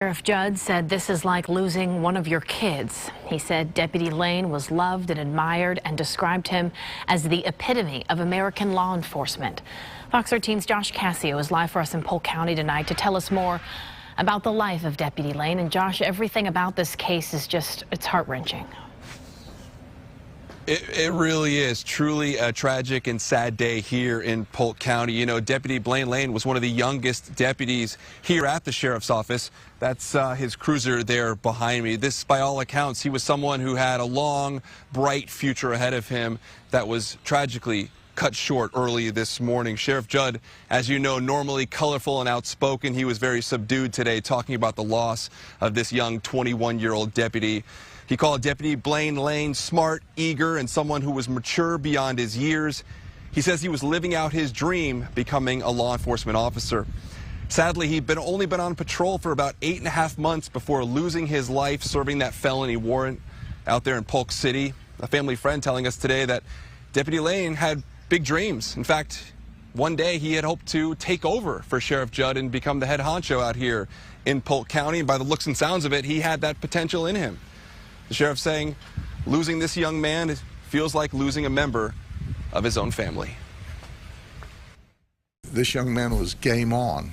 Sheriff Judd said this is like losing one of your kids. He said Deputy Lane was loved and admired and described him as the epitome of American law enforcement. Fox 13's Josh Cassio is live for us in Polk County tonight to tell us more about the life of Deputy Lane. And Josh, everything about this case is it's heart-wrenching. It really is truly a tragic and sad day here in Polk County. You know, Deputy Blane Lane was one of the youngest deputies here at the sheriff's office. That's his cruiser there behind me. This, by all accounts, he was someone who had a long, bright future ahead of him that was tragically cut short early this morning. Sheriff Judd, as you know, normally colorful and outspoken, he was very subdued today, talking about the loss of this young 21-year-old deputy. He called Deputy Blane Lane smart, eager, and someone who was mature beyond his years. He says he was living out his dream, becoming a law enforcement officer. Sadly, he'd only been on patrol for about 8.5 months before losing his life serving that felony warrant out there in Polk City. A family friend telling us today that Deputy Lane had big dreams. In fact, one day he had hoped to take over for Sheriff Judd and become the head honcho out here in Polk County. And by the looks and sounds of it, he had that potential in him. The sheriff saying losing this young man feels like losing a member of his own family. This young man was game on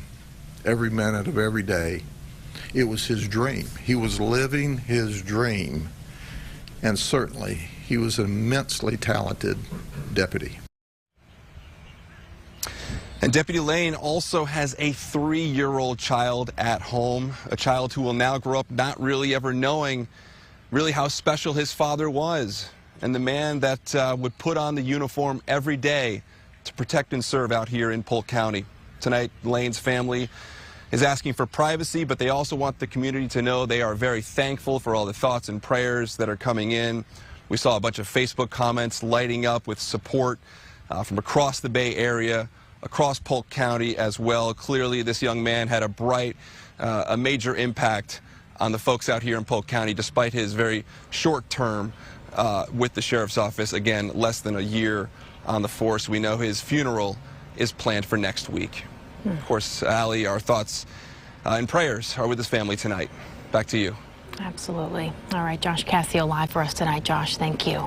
every minute of every day. It was his dream. He was living his dream, and certainly he was an immensely talented deputy. And Deputy Lane also has a 3-year-old child at home, a child who will now grow up not really ever knowing really how special his father was, and the man that would put on the uniform every day to protect and serve out here in Polk County. Tonight, Lane's family is asking for privacy, but they also want the community to know they are very thankful for all the thoughts and prayers that are coming in. We saw a bunch of Facebook comments lighting up with support from across the Bay Area, across Polk County as well. Clearly, this young man had a major impact on the folks out here in Polk County, despite his very short term with the sheriff's office. Again, less than a year on the force. We know his funeral is planned for next week. Of course, Allie, our thoughts and prayers are with his family tonight. Back to you. Absolutely. All right, Josh Cassio live for us tonight. Josh, thank you.